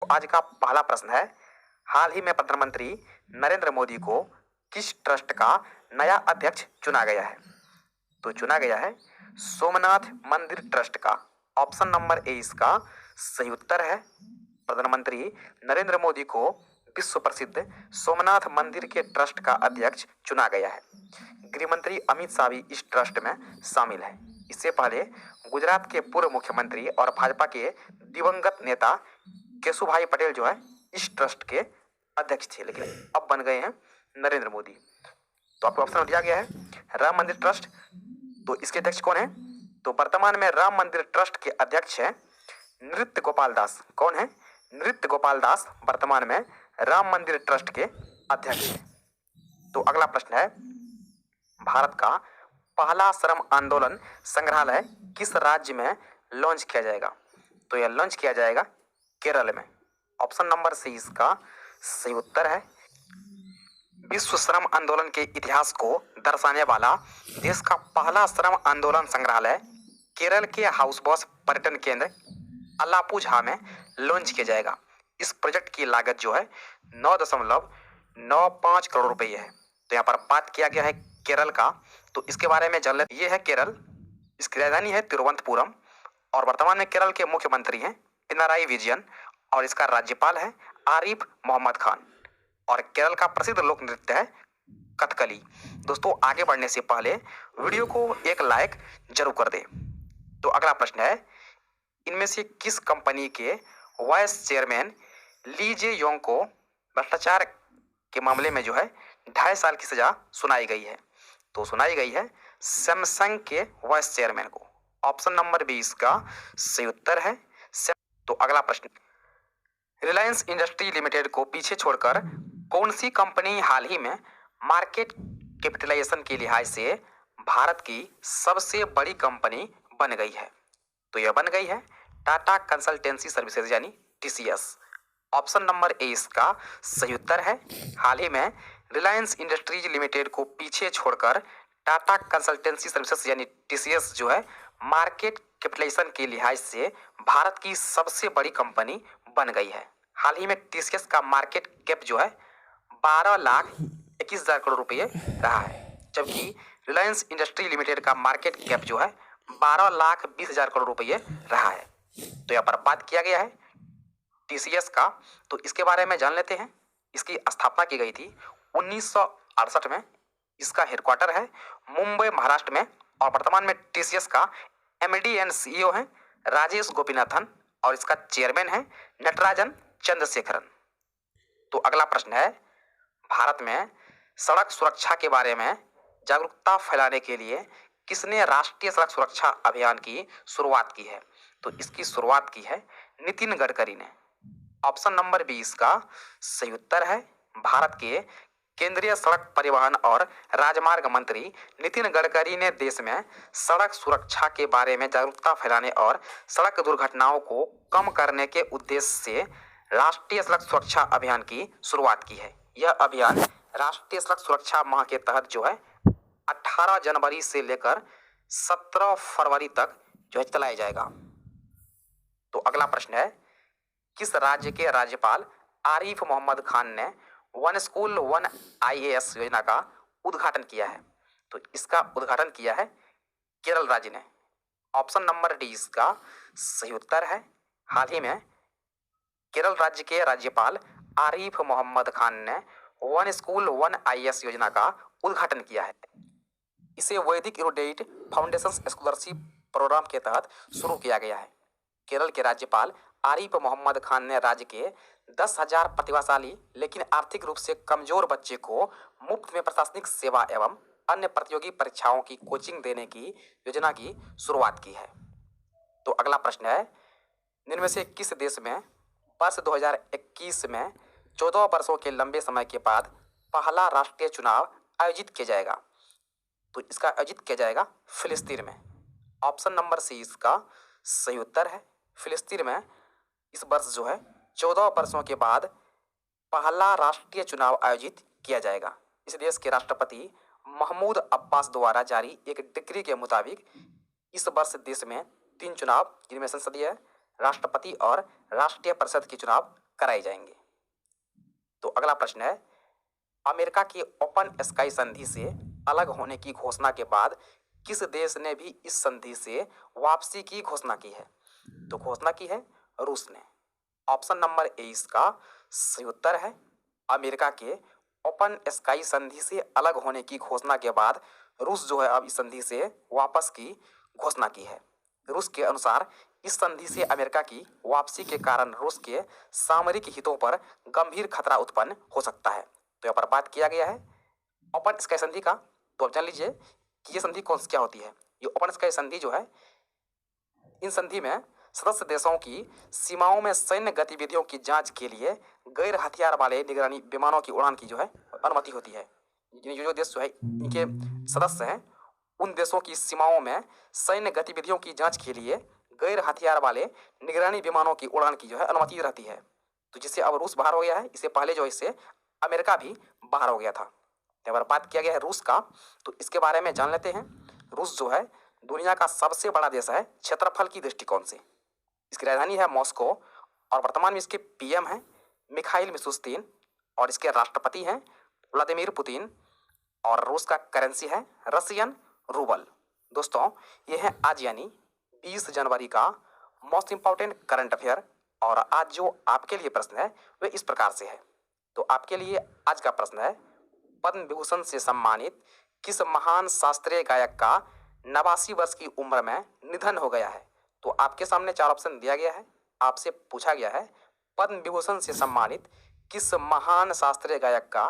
तो आज का पहला प्रश्न है, हाल ही में प्रधानमंत्री नरेंद्र मोदी को किस ट्रस्ट का नया अध्यक्ष चुना गया है? तो चुना गया है सोमनाथ मंदिर ट्रस्ट का। ऑप्शन नंबर ए इसका सही उत्तर है। प्रधानमंत्री नरेंद्र मोदी को विश्व प्रसिद्ध सोमनाथ मंदिर के ट्रस्ट का अध्यक्ष चुना गया है। गृह मंत्री अमित शाह भी इस ट्रस्ट में शामिल है। इससे पहले गुजरात के पूर्व मुख्यमंत्री और भाजपा के दिवंगत नेता केशुभाई पटेल जो है इस ट्रस्ट के अध्यक्ष थे, लेकिन अब बन गए हैं नरेंद्र मोदी। तो आपको ऑप्शन दिया गया है राम मंदिर ट्रस्ट। तो इसके अध्यक्ष कौन है? तो वर्तमान में राम मंदिर ट्रस्ट के अध्यक्ष हैं नृत्य गोपाल दास। कौन है? नृत्य गोपाल दास वर्तमान में राम मंदिर ट्रस्ट के अध्यक्ष हैं। तो अगला प्रश्न है, भारत का पहला श्रम आंदोलन संग्रहालय किस राज्य में लॉन्च किया जाएगा? तो यह लॉन्च किया जाएगा केरल में। ऑप्शन नंबर सी इसका सही उत्तर है। विश्व श्रम आंदोलन के इतिहास को दर्शाने वाला देश का पहला श्रम आंदोलन संग्रहालय केरल के हाउस बोट पर्यटन केंद्र अलापुझा में लॉन्च किया जाएगा। इस प्रोजेक्ट की लागत जो है 9.95 करोड़ रुपए है। तो यहाँ पर बात किया गया है केरल का, तो इसके बारे में जान लेते। ये है केरल, इसकी राजधानी है तिरुवनंतपुरम और वर्तमान में केरल के मुख्यमंत्री हैं पिनाराई विजयन और इसका राज्यपाल है आरिफ मोहम्मद खान और केरल का प्रसिद्ध लोक नृत्य है कथकली। दोस्तों आगे बढ़ने से पहले वीडियो को एक लाइक जरूर कर दे। तो अगला प्रश्न है, इनमें से किस कंपनी के वाइस चेयरमैन ली जे योंग को भ्रष्टाचार के मामले में जो है 2.5 साल की सजा सुनाई गई है? तो सुनाई गई है सैमसंग के वाइस चेयरमैन को। ऑप्शन नंबर बी इसका सही उत्तर है। तो अगला प्रश्न, रिलायंस इंडस्ट्री लिमिटेड को पीछे छोड़कर कौन सी कंपनी हाल ही में मार्केट कैपिटलाइजेशन के लिहाज से भारत की सबसे बड़ी कंपनी बन गई है? तो यह बन गई है टाटा कंसल्टेंसी सर्विसेज यानी टीसीएस। ऑप्शन नंबर ए इसका सही उत्तर है। हाल ही में रिलायंस इंडस्ट्रीज लिमिटेड को पीछे छोड़कर टाटा कंसल्टेंसी सर्विसेज यानी टीसीएस जो है मार्केट कैपिटलाइजेशन के लिहाज से भारत की सबसे बड़ी कंपनी बन गई है। हाल ही में टीसीएस का मार्केट कैप जो है 12,21,000 करोड़ रुपए रहा है, जबकि रिलायंस इंडस्ट्री लिमिटेड का मार्केट कैप जो है 12,20,000 करोड़ रुपए रहा है। तो यहाँ पर बात किया गया है टीसीएस का, तो इसके बारे में जान लेते हैं। इसकी स्थापना की गई थी 1968 में। इसका हेडक्वार्टर है मुंबई महाराष्ट्र में और वर्तमान में टीसीएस का एमडी एंड सीईओ है राजेश गोपीनाथन और इसका चेयरमैन है नटराजन चंद्रशेखरन। तो अगला प्रश्न है, भारत में सड़क सुरक्षा के बारे में जागरूकता फैलाने के लिए किसने राष्ट्रीय सड़क सुरक्षा अभियान की शुरुआत की है? तो इसकी शुरुआत की है नितिन गडकरी ने। ऑप्शन नंबर बी इसका सही उत्तर है। भारत के केंद्रीय सड़क परिवहन और राजमार्ग मंत्री नितिन गडकरी ने देश में सड़क सुरक्षा के बारे में जागरूकता फैलाने और सड़क दुर्घटनाओं को कम करने के उद्देश्य से राष्ट्रीय सड़क सुरक्षा अभियान की शुरुआत की है। यह अभियान राष्ट्रीय सड़क सुरक्षा माह के तहत जो है 18 जनवरी से लेकर 17 फरवरी तक जो है चलाया जाएगा। तो अगला प्रश्न है, किस राज्य के राज्यपाल आरिफ मोहम्मद खान ने वन स्कूल वन आईएएस योजना का उद्घाटन किया है? तो इसका उद्घाटन किया है केरल राज्य ने। ऑप्शन नंबर डी इसका सही उत्तर है। हाल ही में केरल राज्य के राज्यपाल आरिफ मोहम्मद खान ने वन स्कूल वन आईएएस योजना का उद्घाटन किया है। इसे वैदिक इरुडेट फाउंडेशन स्कॉलरशिप प्रोग्राम के तहत शुरू किया गया है। केरल के राज्यपाल आरिफ मोहम्मद खान ने राज्य के 10,000 प्रतिभाशाली लेकिन आर्थिक रूप से कमजोर बच्चे को मुफ्त में प्रशासनिक सेवा एवं अन्य प्रतियोगी परीक्षाओं की कोचिंग देने की योजना की शुरुआत की है। तो अगला प्रश्न है, निम्न में से किस देश में वर्ष 2021 में 14 वर्षों के लंबे समय के बाद पहला राष्ट्रीय चुनाव आयोजित किया जाएगा? तो इसका आयोजित किया जाएगा फिलिस्तीन में। ऑप्शन नंबर सी इसका सही उत्तर है। फिलिस्तीन में इस वर्ष जो है 14 वर्षों के बाद पहला राष्ट्रीय चुनाव आयोजित किया जाएगा। इस देश के राष्ट्रपति महमूद अब्बास द्वारा जारी एक डिक्री के मुताबिक इस वर्ष देश में 3 चुनाव जिनमें संसदीय, राष्ट्रपति और राष्ट्रीय परिषद के चुनाव कराए जाएंगे। तो अगला प्रश्न है, अमेरिका की ओपन स्काई संधि से अलग होने की घोषणा के बाद किस देश ने भी इस संधि से वापसी की घोषणा की है? तो घोषणा की है रूस ने। ऑप्शन नंबर ए इसका सही उत्तर है। अमेरिका के ओपन स्काई संधि से अलग होने की घोषणा के बाद रूस जो है अब इस संधि से वापस की घोषणा की है। रूस के अनुसार इस संधि से अमेरिका की वापसी के कारण रूस के सामरिक हितों पर गंभीर खतरा उत्पन्न हो सकता है। तो यहाँ पर बात किया गया है ओपन स्काई संधि का। तो अब जान लीजिए कि ये संधि कौन सी क्या होती है। ये ओपन स्काई संधि जो है, इन संधि में सदस्य देशों की सीमाओं में सैन्य गतिविधियों की जांच के लिए गैर हथियार वाले निगरानी विमानों की उड़ान की जो है अनुमति होती है। ये जो देश जो है इनके सदस्य हैं, उन देशों की सीमाओं में सैन्य गतिविधियों की जांच के लिए गैर हथियार वाले निगरानी विमानों की उड़ान की जो है अनुमति रहती है। तो जिससे अब रूस बाहर हो गया है, इससे पहले जो इससे अमेरिका भी बाहर हो गया था। अगर बात किया गया है रूस का, तो इसके बारे में जान लेते हैं। रूस जो है दुनिया का सबसे बड़ा देश है क्षेत्रफल की दृष्टिकोण से। इसकी राजधानी है मॉस्को और वर्तमान में इसके पीएम हैं मिखाइल मिशुस्तिन और इसके राष्ट्रपति हैं व्लादिमीर पुतिन और रूस का करेंसी है रशियन रूबल। दोस्तों, ये है आज यानी 20 जनवरी का मोस्ट इंपॉर्टेंट करंट अफेयर। और आज जो आपके लिए प्रश्न है वह इस प्रकार से है। तो आपके लिए आज का प्रश्न है, पद्म विभूषण से सम्मानित किस महान शास्त्रीय गायक का 89 वर्ष की उम्र में निधन हो गया है? तो आपके सामने 4 ऑप्शन दिया गया है। आपसे पूछा गया है पद्म विभूषण से सम्मानित किस महान शास्त्रीय गायक का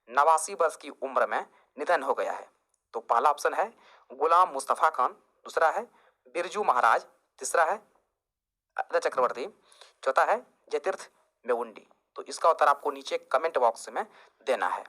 89 वर्ष की उम्र में निधन हो गया है? तो पहला ऑप्शन है गुलाम मुस्तफा खान, दूसरा है बिरजू महाराज, तीसरा है अजय चक्रवर्ती, चौथा है जयतीर्थ मेवुंडी। तो इसका उत्तर आपको नीचे कमेंट बॉक्स में देना है।